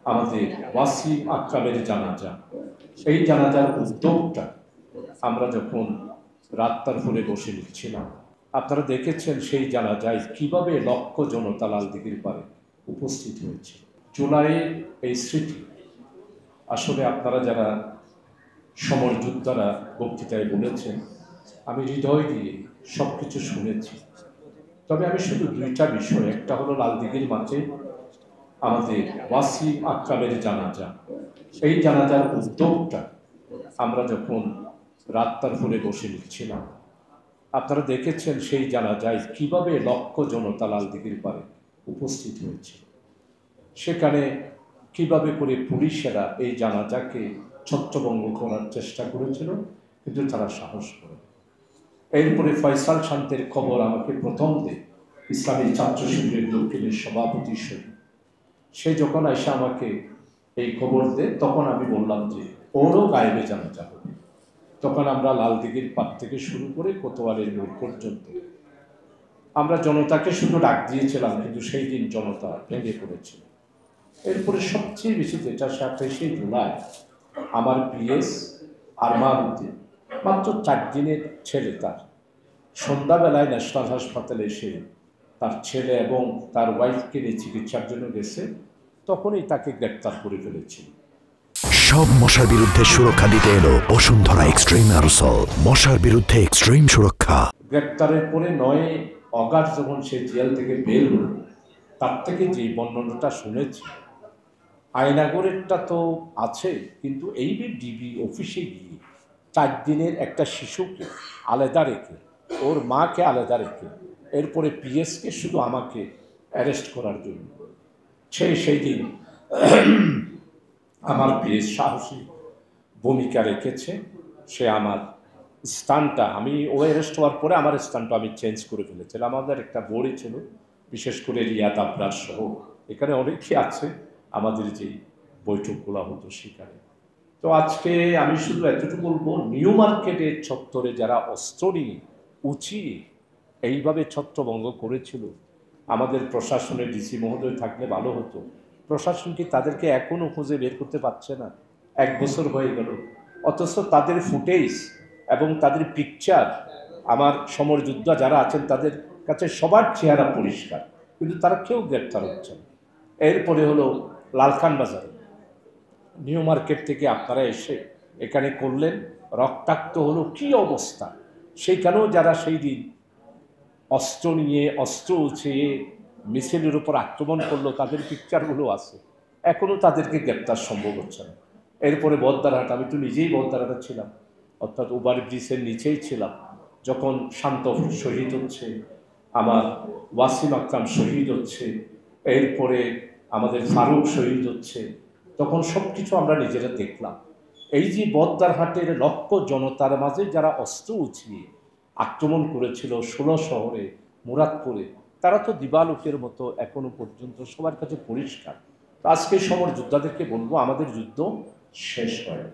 আমাদের ওয়াসিম আকরামের জানাজা, এই জানাজার উদ্যোগটা আমরা যখন রাত্তার ফোনে বসে নিচ্ছিলাম, আপনারা দেখেছেন সেই জানাজায় কিভাবে লক্ষ জনতা লালদিঘির পারে উপস্থিত হয়েছে। জুলাইয়ের এই স্মৃতি আসলে আপনারা যারা সমর যোদ্ধারা বক্তৃতায় বলেছেন, আমি হৃদয় দিয়ে সব কিছু শুনেছি। তবে আমি শুধু দুইটা বিষয়, একটা হলো লালদিঘির মাঠে আমাদের ওয়াসিম আকরামের জানাজা, এই জানাজার উদ্যোগটা আমরা যখন রাত্তার ফোনে বসে নিচ্ছিলাম, আপনারা দেখেছেন সেই জানাজায় কিভাবে লক্ষ জনতা লালদিঘির পারে উপস্থিত হয়েছে। সেখানে কিভাবে করে পুলিশেরা এই জানাজাকে ছত্রভঙ্গ করার চেষ্টা করেছিল, কিন্তু তারা সাহস করে। এরপরে ফয়সাল শান্তের খবর আমাকে প্রথম দেয় ইসলামী ছাত্র শিবিরের দক্ষিণের সভাপতি শরীফ। সে যখন এসে আমাকে এই খবর দেয়, তখন আমি বললাম যে ওরও গায়েবে জানাজা হবে। তখন আমরা লালদিঘির পাড় থেকে শুরু করে কোতোয়ালের মোড় পর্যন্ত আমরা জনতাকে শুধু ডাক দিয়েছিলাম, কিন্তু সেই দিন জনতা ভেঙে পড়েছিল। এরপরে সবচেয়ে বেশি যেটা 27শে জুলাই আমার পিএস আরমান উদ্দিন, মাত্র 4 দিনের ছেলে, তার সন্ধ্যাবেলায় ন্যাশনাল হাসপাতালে এসে তার ছেলে এবং তার ওয়াইফকে নিয়ে চিকিৎসার জন্য গেছে, তখনই তাকে গ্রেপ্তার করে ফেলেছিল। সব মশার বিরুদ্ধে সুরক্ষা দিতে এলো বসুন্ধরা এক্সট্রিম অ্যারোসল, মশার বিরুদ্ধে এক্সট্রিম সুরক্ষা। গ্রেপ্তারের পরে 9 অগাস্ট যখন সে জেল থেকে বের হল, তার থেকে যে বর্ণনাটা শুনেছি, আয়নাগরেরটা তো আছে, কিন্তু এই ডিবি অফিসে গিয়ে 4 দিনের একটা শিশুকে আলাদা রেখে, ওর মাকে আলাদা রেখে, এরপরে পিএসকে শুধু আমাকে অ্যারেস্ট করার জন্য, সেই দিন আমার পিএস সাহসী ভূমিকা রেখেছে। সে আমার স্থানটা, ও অ্যারেস্ট হওয়ার পরে আমার স্থানটা আমি চেঞ্জ করে ফেলেছিলাম। আমাদের একটা বোর্ডই ছিল, বিশেষ করে রিয়াদ আবরার সহ এখানে অনেকেই আছে, আমাদের যে বৈঠকগুলো হতো সেখানে। তো আজকে আমি শুধু এতটুকু বলবো, নিউ মার্কেটের চত্বরে যারা অস্ত্র নিয়ে উঁচিয়ে এইভাবে ছত্রভঙ্গ করেছিল, আমাদের প্রশাসনের ডিসি মহোদয় থাকলে ভালো হতো। প্রশাসন কি তাদেরকে এখনও খুঁজে বের করতে পারছে না? 1 বছর হয়ে গেল, অথচ তাদের ফুটেজ এবং তাদের পিকচার, আমার সমর যোদ্ধা যারা আছেন তাদের কাছে সবার চেহারা পরিষ্কার, কিন্তু তারা কেউ গ্রেপ্তার হচ্ছে না। এরপরে হলো লালখান বাজারে নিউ মার্কেট থেকে আপনারা এসে এখানে করলেন, রক্তাক্ত হলো, কি অবস্থা! সেইখানেও যারা সেই দিন অস্ত্র নিয়ে অস্ত্র উঠিয়ে মিছিলের উপর আক্রমণ করলো, তাদের পিকচারগুলো আছে, এখনও তাদেরকে গ্রেপ্তার সম্ভব হচ্ছে না। এরপরে বদ্দারহাট, আমি তো নিজেই বদ্দারহাটে ছিলাম, অর্থাৎ ওভার ব্রিজের নিচেই ছিলাম, যখন শান্ত শহীদ হচ্ছে, আমার ওয়াসিম আকরাম শহীদ হচ্ছে, এরপরে আমাদের ফারুক শহীদ হচ্ছে, তখন সব কিছু আমরা নিজেরা দেখলাম। এই যে বদ্দারহাটের লক্ষ জনতার মাঝে যারা অস্ত্র উঠিয়ে আক্রমণ করেছিল 16 শহরে, মুরাদপুরে, তারা তো দিবালোকের মতো এখনো পর্যন্ত সবার কাছে পরিষ্কার। আজকে সমর যোদ্ধাদেরকে বলবো, আমাদের যুদ্ধ শেষ হয়।